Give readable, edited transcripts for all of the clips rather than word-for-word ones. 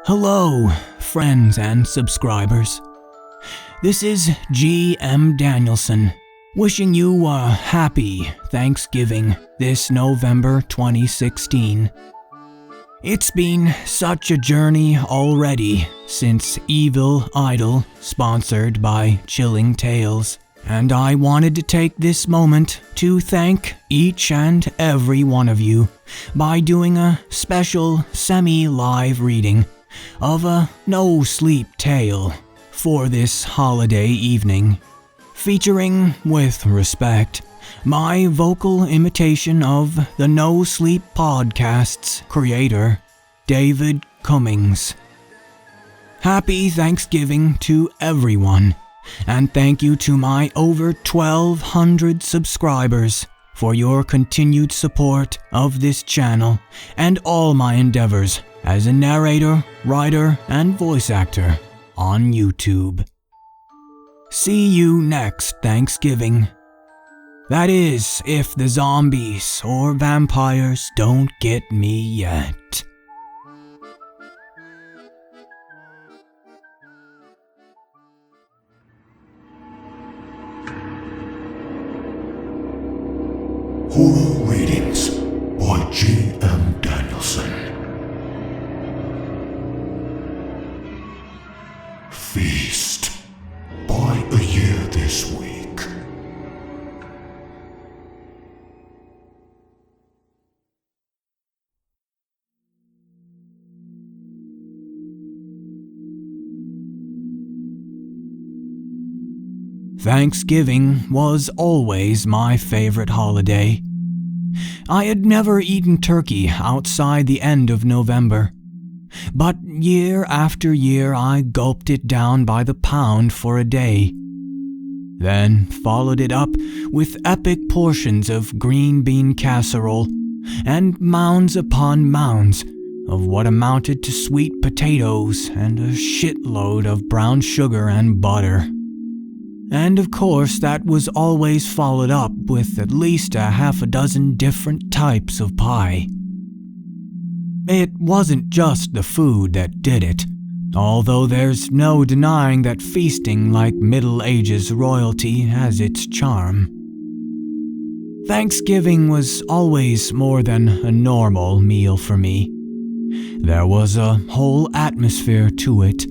Hello, friends and subscribers. This is Danielson, wishing you a happy Thanksgiving this November 2016. It's been such a journey already since Evil Idol, sponsored by Chilling Tales, and I wanted to take this moment to thank each and every one of you by doing a special semi-live reading of a Nosleep tale for this holiday evening, featuring, with respect, my vocal imitation of the Nosleep podcast's creator, David Cummings. Happy Thanksgiving to everyone, and thank you to my over 1,200 subscribers for your continued support of this channel and all my endeavors as a narrator, writer, and voice actor on YouTube. See you next Thanksgiving. That is, if the zombies or vampires don't get me yet. Horror Readings by Danielson. Feast by A Year This Week. Thanksgiving was always my favorite holiday. I had never eaten turkey outside the end of November, but year after year I gulped it down by the pound for a day, then followed it up with epic portions of green bean casserole and mounds upon mounds of what amounted to sweet potatoes and a shitload of brown sugar and butter. And of course that was always followed up with at least a half a dozen different types of pie. It wasn't just the food that did it, although there's no denying that feasting like Middle Ages royalty has its charm. Thanksgiving was always more than a normal meal for me. There was a whole atmosphere to it.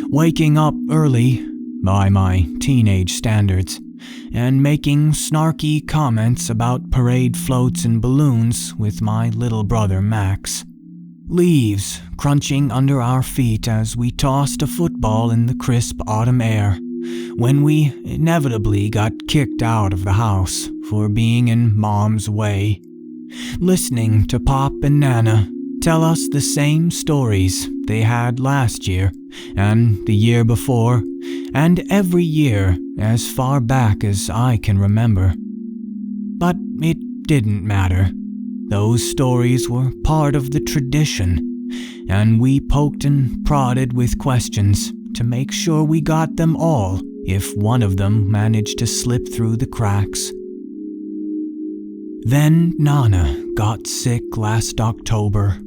Waking up early, by my teenage standards, and making snarky comments about parade floats and balloons with my little brother Max. Leaves crunching under our feet as we tossed a football in the crisp autumn air, when we inevitably got kicked out of the house for being in Mom's way. Listening to Pop and Nana tell us the same stories they had last year, and the year before, and every year as far back as I can remember. But it didn't matter. Those stories were part of the tradition, and we poked and prodded with questions to make sure we got them all if one of them managed to slip through the cracks. Then Nana got sick last October.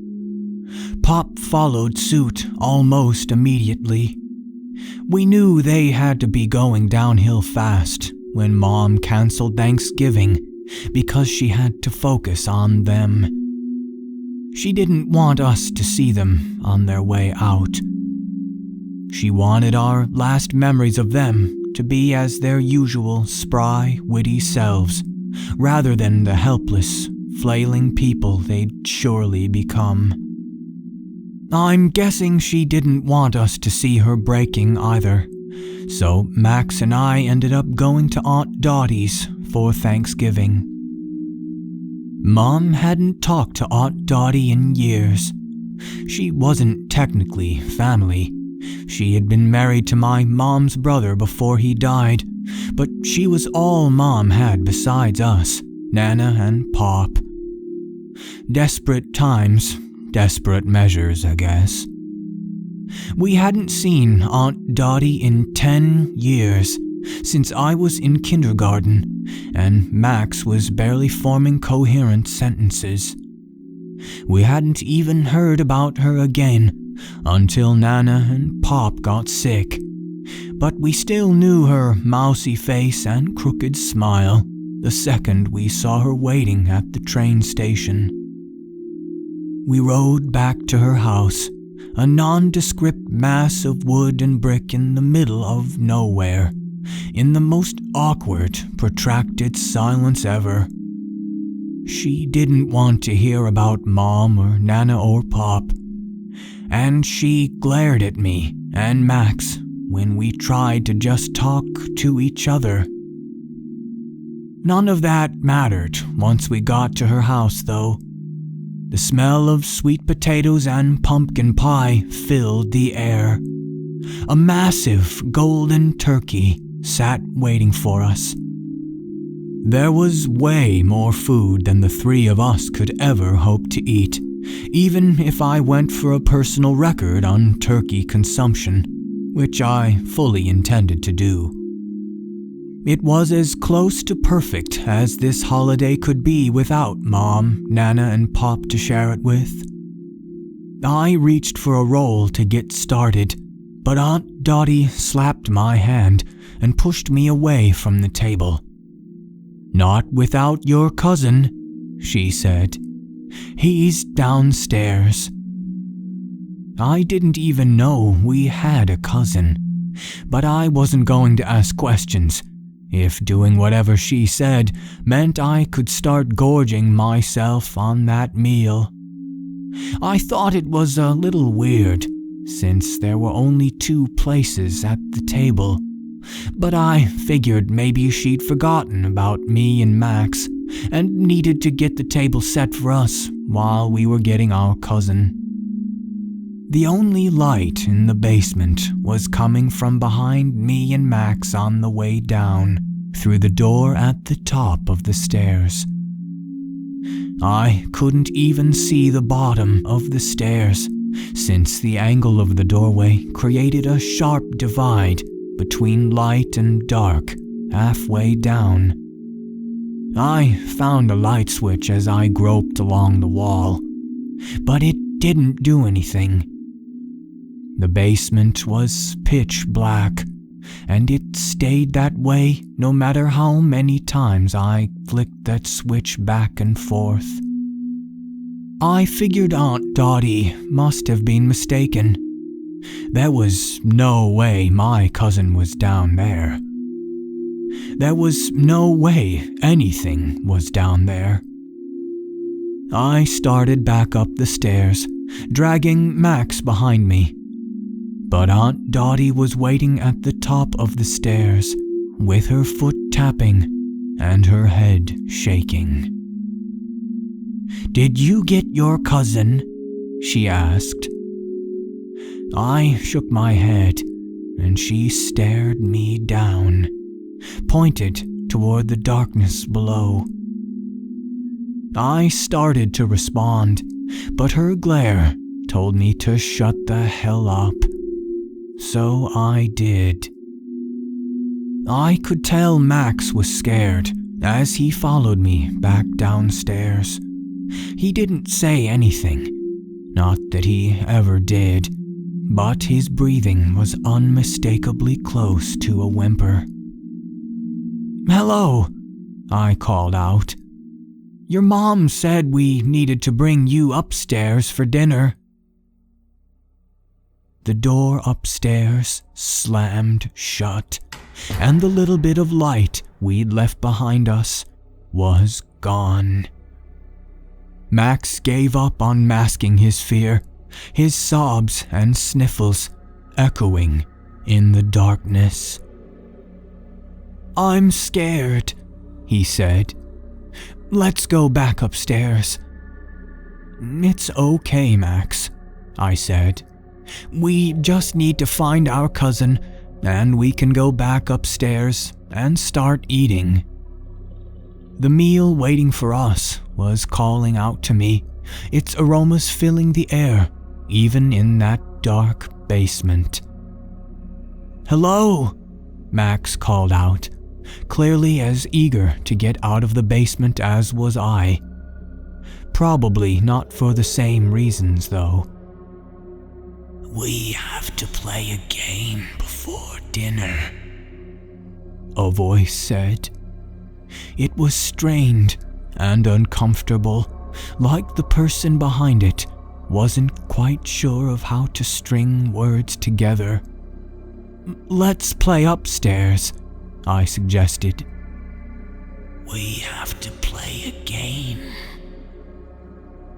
Pop followed suit almost immediately. We knew they had to be going downhill fast when Mom canceled Thanksgiving because she had to focus on them. She didn't want us to see them on their way out. She wanted our last memories of them to be as their usual spry, witty selves, rather than the helpless, flailing people they'd surely become. I'm guessing she didn't want us to see her breaking either, so Max and I ended up going to Aunt Dottie's for Thanksgiving. Mom hadn't talked to Aunt Dottie in years. She wasn't technically family. She had been married to my mom's brother before he died, but she was all Mom had besides us, Nana and Pop. Desperate times, desperate measures, I guess. We hadn't seen Aunt Dottie in 10 years, since I was in kindergarten, and Max was barely forming coherent sentences. We hadn't even heard about her again until Nana and Pop got sick, but we still knew her mousy face and crooked smile the second we saw her waiting at the train station. We rode back to her house, a nondescript mass of wood and brick in the middle of nowhere, in the most awkward, protracted silence ever. She didn't want to hear about Mom or Nana or Pop, and she glared at me and Max when we tried to just talk to each other. None of that mattered once we got to her house, though. The smell of sweet potatoes and pumpkin pie filled the air. A massive golden turkey sat waiting for us. There was way more food than the three of us could ever hope to eat, even if I went for a personal record on turkey consumption, which I fully intended to do. It was as close to perfect as this holiday could be without Mom, Nana, and Pop to share it with. I reached for a roll to get started, but Aunt Dottie slapped my hand and pushed me away from the table. "Not without your cousin," she said. "He's downstairs." I didn't even know we had a cousin, but I wasn't going to ask questions if doing whatever she said meant I could start gorging myself on that meal. I thought it was a little weird, since there were only 2 places at the table, but I figured maybe she'd forgotten about me and Max and needed to get the table set for us while we were getting our cousin. The only light in the basement was coming from behind me and Max on the way down, through the door at the top of the stairs. I couldn't even see the bottom of the stairs, since the angle of the doorway created a sharp divide between light and dark halfway down. I found a light switch as I groped along the wall, but it didn't do anything. The basement was pitch black, and it stayed that way no matter how many times I flicked that switch back and forth. I figured Aunt Dottie must have been mistaken. There was no way my cousin was down there. There was no way anything was down there. I started back up the stairs, dragging Max behind me. But Aunt Dottie was waiting at the top of the stairs, with her foot tapping and her head shaking. "Did you get your cousin?" she asked. I shook my head, and she stared me down, pointed toward the darkness below. I started to respond, but her glare told me to shut the hell up. So I did. I could tell Max was scared as he followed me back downstairs. He didn't say anything, not that he ever did, but his breathing was unmistakably close to a whimper. "Hello," I called out. "Your mom said we needed to bring you upstairs for dinner." The door upstairs slammed shut, and the little bit of light we'd left behind us was gone. Max gave up on masking his fear, his sobs and sniffles echoing in the darkness. "I'm scared," he said. "Let's go back upstairs." "It's okay, Max," I said. "We just need to find our cousin, and we can go back upstairs and start eating." The meal waiting for us was calling out to me, its aromas filling the air, even in that dark basement. "Hello," Max called out, clearly as eager to get out of the basement as was I. Probably not for the same reasons, though. "We have to play a game before dinner," a voice said. It was strained and uncomfortable, like the person behind it wasn't quite sure of how to string words together. "Let's play upstairs," I suggested. "We have to play a game."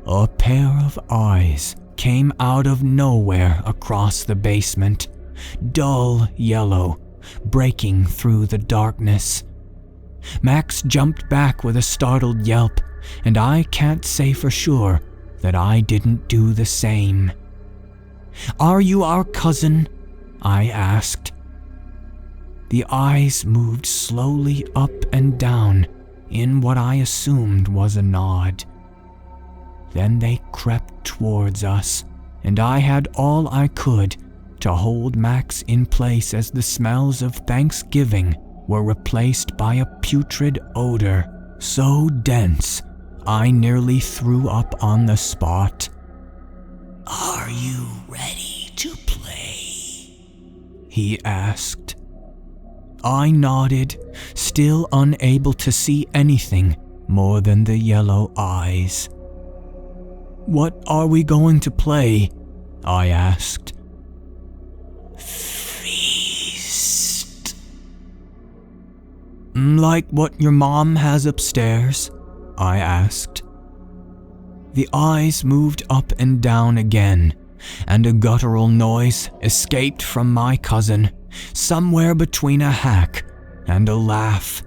A pair of eyes came out of nowhere across the basement, dull yellow, breaking through the darkness. Max jumped back with a startled yelp, and I can't say for sure that I didn't do the same. "Are you our cousin?" I asked. The eyes moved slowly up and down in what I assumed was a nod. Then they crept towards us, and I had all I could to hold Max in place as the smells of Thanksgiving were replaced by a putrid odor so dense I nearly threw up on the spot. "Are you ready to play?" he asked. I nodded, still unable to see anything more than the yellow eyes. "What are we going to play?" I asked. "Feast." "Like what your mom has upstairs?" I asked. The eyes moved up and down again, and a guttural noise escaped from my cousin, somewhere between a hack and a laugh.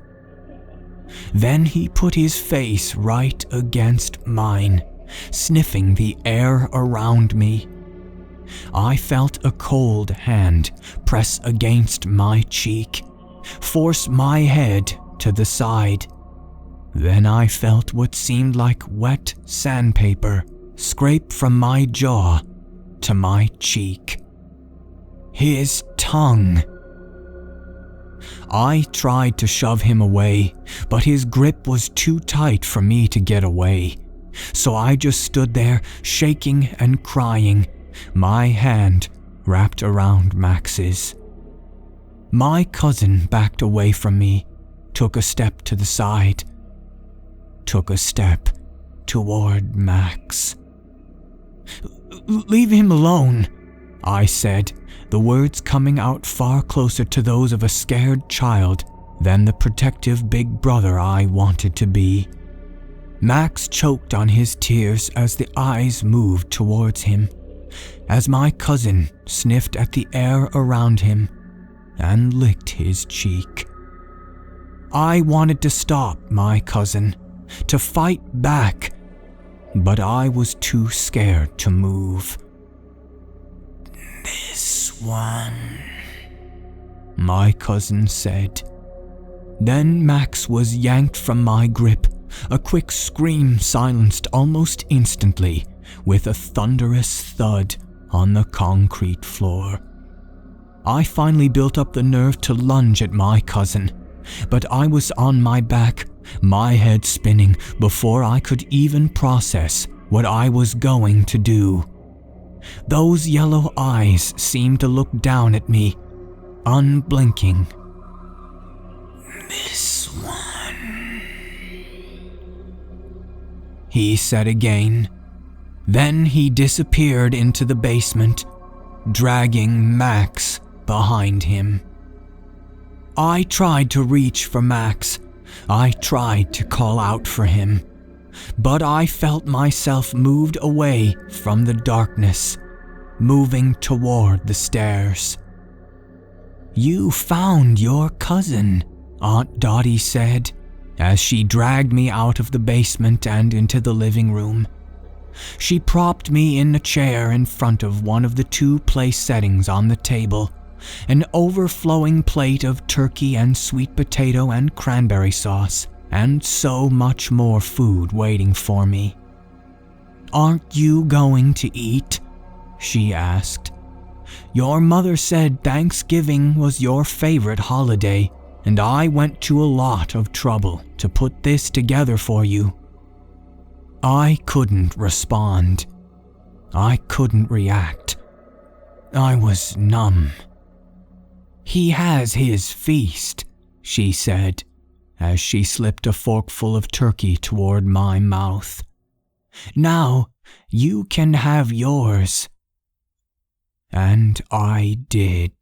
Then he put his face right against mine, sniffing the air around me. I felt a cold hand press against my cheek, force my head to the side. Then I felt what seemed like wet sandpaper scrape from my jaw to my cheek. His tongue. I tried to shove him away, but his grip was too tight for me to get away. So I just stood there, shaking and crying, my hand wrapped around Max's. My cousin backed away from me, took a step to the side, took a step toward Max. "Leave him alone," I said, the words coming out far closer to those of a scared child than the protective big brother I wanted to be. Max choked on his tears as the eyes moved towards him, as my cousin sniffed at the air around him and licked his cheek. I wanted to stop my cousin, to fight back, but I was too scared to move. "This one," my cousin said. Then Max was yanked from my grip, a quick scream silenced almost instantly with a thunderous thud on the concrete floor. I finally built up the nerve to lunge at my cousin, but I was on my back, my head spinning before I could even process what I was going to do. Those yellow eyes seemed to look down at me, unblinking. "This one," he said again. Then he disappeared into the basement, dragging Max behind him. I tried to reach for Max. I tried to call out for him, but I felt myself moved away from the darkness, moving toward the stairs. "You found your cousin," Aunt Dottie said, as she dragged me out of the basement and into the living room. She propped me in a chair in front of one of the 2 place settings on the table, an overflowing plate of turkey and sweet potato and cranberry sauce, and so much more food waiting for me. "Aren't you going to eat?" she asked. "Your mother said Thanksgiving was your favorite holiday, and I went to a lot of trouble to put this together for you." I couldn't respond. I couldn't react. I was numb. "He has his feast," she said, as she slipped a forkful of turkey toward my mouth. "Now you can have yours." And I did.